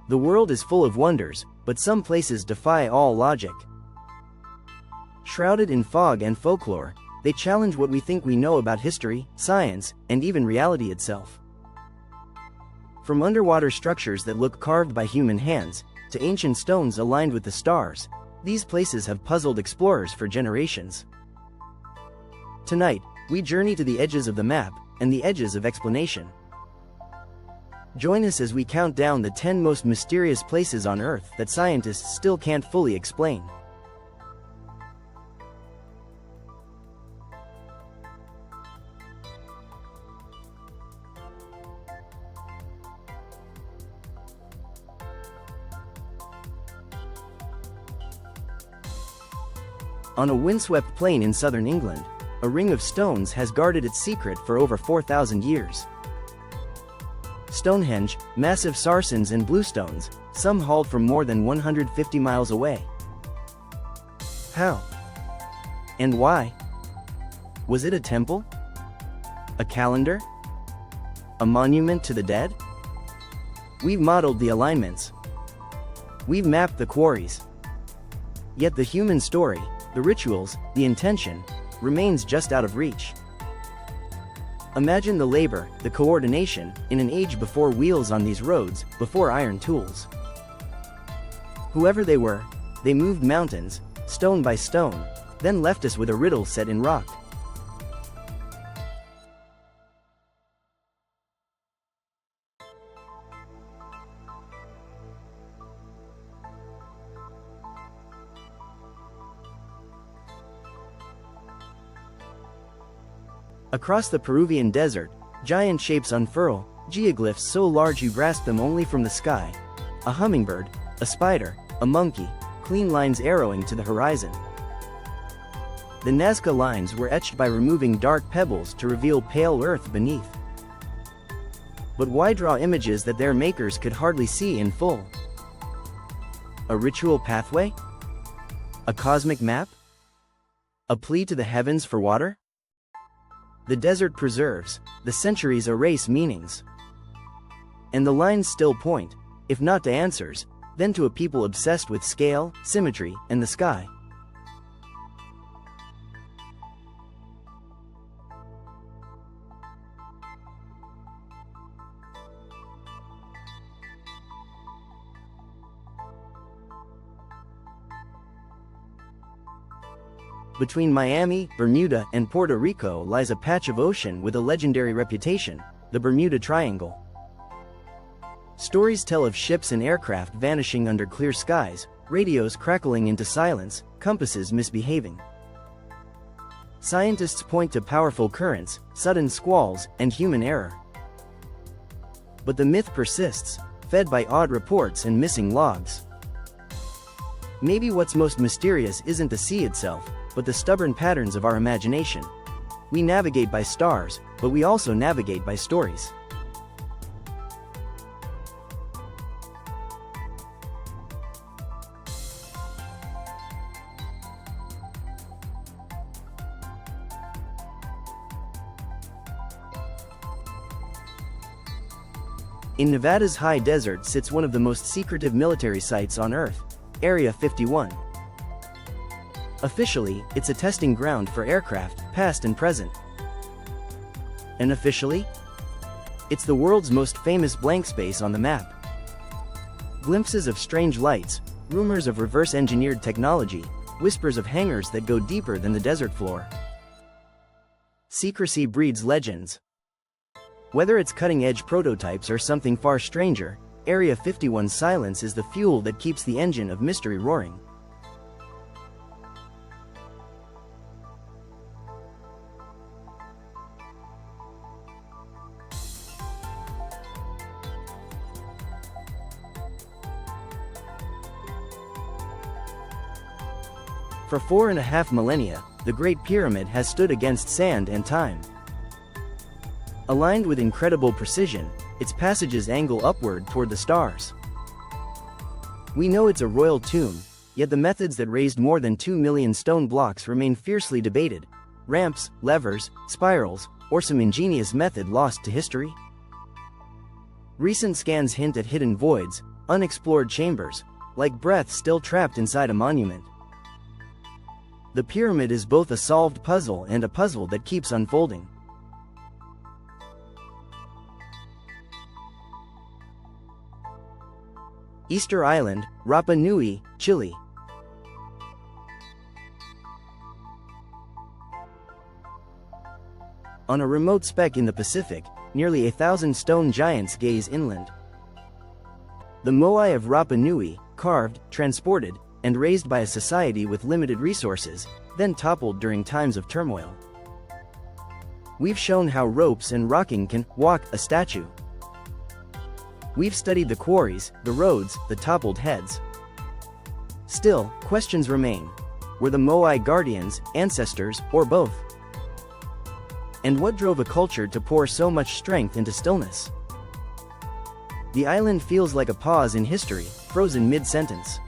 The world is full of wonders, but some places defy all logic. Shrouded in fog and folklore, they challenge what we think we know about history, science, and even reality itself. From underwater structures that look carved by human hands, to ancient stones aligned with the stars, these places have puzzled explorers for generations. Tonight, we journey to the edges of the map, and the edges of explanation. Join us as we count down the 10 most mysterious places on Earth that scientists still can't fully explain. On a windswept plain in southern England, a ring of stones has guarded its secret for over 4,000 years. Stonehenge, massive sarcens and bluestones, some hauled from more than 150 miles away. How? And why? Was it a temple? A calendar? A monument to the dead? We've modeled the alignments. We've mapped the quarries. Yet the human story, the rituals, the intention, remains just out of reach. Imagine the labor, the coordination, in an age before wheels on these roads, before iron tools. Whoever they were, they moved mountains, stone by stone, then left us with a riddle set in rock. Across the Peruvian desert, giant shapes unfurl, geoglyphs so large you grasp them only from the sky. A hummingbird, a spider, a monkey, clean lines arrowing to the horizon. The Nazca Lines were etched by removing dark pebbles to reveal pale earth beneath. But why draw images that their makers could hardly see in full? A ritual pathway? A cosmic map? A plea to the heavens for water? The desert preserves, the centuries erase meanings. And the lines still point, if not to answers, then to a people obsessed with scale, symmetry, and the sky. Between Miami, Bermuda, and Puerto Rico lies a patch of ocean with a legendary reputation, the Bermuda Triangle. Stories tell of ships and aircraft vanishing under clear skies, radios crackling into silence, compasses misbehaving. Scientists point to powerful currents, sudden squalls, and human error. But the myth persists, fed by odd reports and missing logs. Maybe what's most mysterious isn't the sea itself, but the stubborn patterns of our imagination. We navigate by stars, but we also navigate by stories. In Nevada's high desert sits one of the most secretive military sites on Earth, Area 51. Officially, it's a testing ground for aircraft, past and present. Unofficially, it's the world's most famous blank space on the map. Glimpses of strange lights, rumors of reverse-engineered technology, whispers of hangars that go deeper than the desert floor. Secrecy breeds legends. Whether it's cutting-edge prototypes or something far stranger, Area 51's silence is the fuel that keeps the engine of mystery roaring. For 4.5 millennia, the Great Pyramid has stood against sand and time. Aligned with incredible precision, its passages angle upward toward the stars. We know it's a royal tomb, yet the methods that raised more than 2 million stone blocks remain fiercely debated. Ramps, levers, spirals, or some ingenious method lost to history? Recent scans hint at hidden voids, unexplored chambers, like breath still trapped inside a monument. The pyramid is both a solved puzzle and a puzzle that keeps unfolding. Easter Island, Rapa Nui, Chile. On a remote speck in the Pacific, nearly 1,000 stone giants gaze inland. The moai of Rapa Nui, carved, transported, and raised by a society with limited resources, then toppled during times of turmoil. We've shown how ropes and rocking can walk a statue. We've studied the quarries, the roads, the toppled heads. Still, questions remain. Were the moai guardians, ancestors, or both? And what drove a culture to pour so much strength into stillness? The island feels like a pause in history, frozen mid-sentence.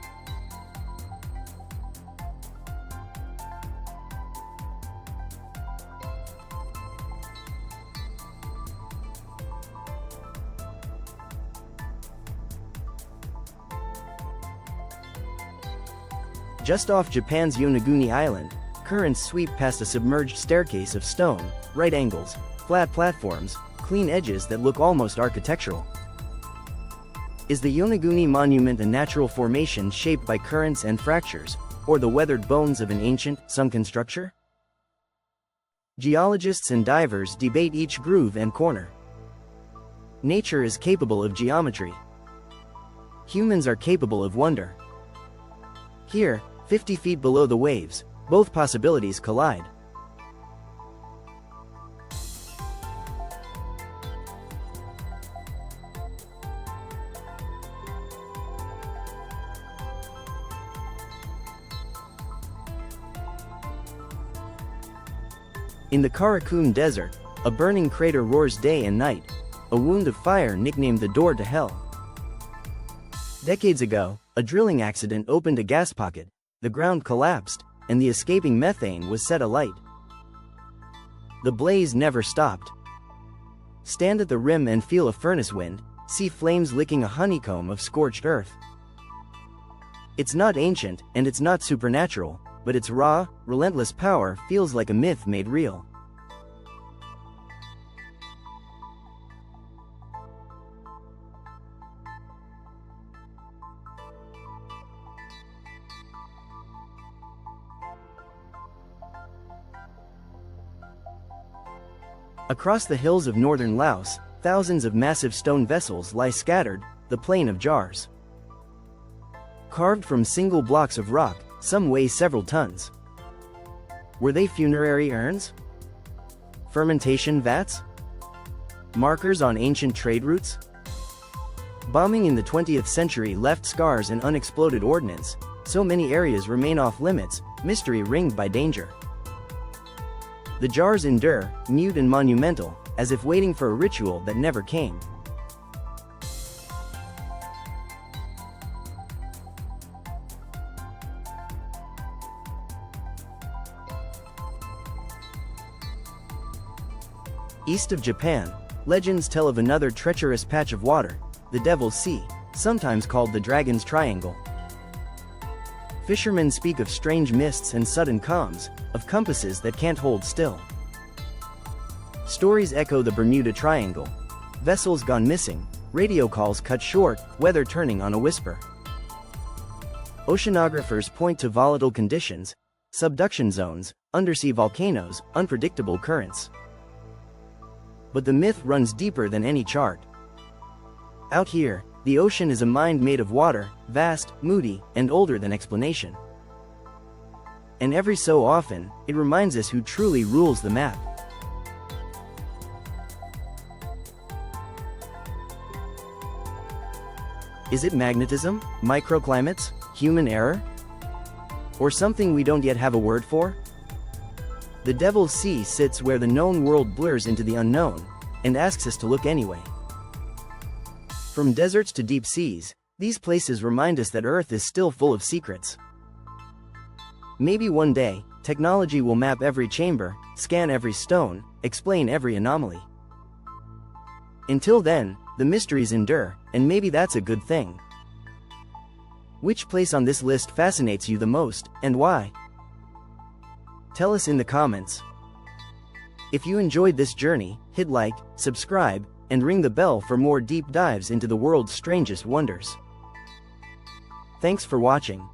Just off Japan's Yonaguni Island, currents sweep past a submerged staircase of stone, right angles, flat platforms, clean edges that look almost architectural. Is the Yonaguni Monument a natural formation shaped by currents and fractures, or the weathered bones of an ancient, sunken structure? Geologists and divers debate each groove and corner. Nature is capable of geometry. Humans are capable of wonder. Here, 50 feet below the waves, both possibilities collide. In the Karakum Desert, a burning crater roars day and night, a wound of fire nicknamed the door to hell. Decades ago, a drilling accident opened a gas pocket, the ground collapsed, and the escaping methane was set alight. The blaze never stopped. Stand at the rim and feel a furnace wind, see flames licking a honeycomb of scorched earth. It's not ancient, and it's not supernatural, but its raw, relentless power feels like a myth made real. Across the hills of northern Laos, thousands of massive stone vessels lie scattered, the plain of jars. Carved from single blocks of rock, some weigh several tons. Were they funerary urns? Fermentation vats? Markers on ancient trade routes? Bombing in the 20th century left scars and unexploded ordnance, so many areas remain off limits, mystery ringed by danger. The jars endure, mute and monumental, as if waiting for a ritual that never came. East of Japan, legends tell of another treacherous patch of water, the Devil's Sea, sometimes called the Dragon's Triangle. Fishermen speak of strange mists and sudden calms, of compasses that can't hold still. Stories echo the Bermuda Triangle. Vessels gone missing, radio calls cut short, weather turning on a whisper. Oceanographers point to volatile conditions, subduction zones, undersea volcanoes, unpredictable currents. But the myth runs deeper than any chart. Out here, the ocean is a mind made of water, vast, moody, and older than explanation. And every so often, it reminds us who truly rules the map. Is it magnetism, microclimates, human error? Or something we don't yet have a word for? The Devil's Sea sits where the known world blurs into the unknown, and asks us to look anyway. From deserts to deep seas, these places remind us that Earth is still full of secrets. Maybe one day, technology will map every chamber, scan every stone, explain every anomaly. Until then, the mysteries endure, and maybe that's a good thing. Which place on this list fascinates you the most, and why? Tell us in the comments. If you enjoyed this journey, hit like, subscribe, and ring the bell for more deep dives into the world's strangest wonders. Thanks for watching.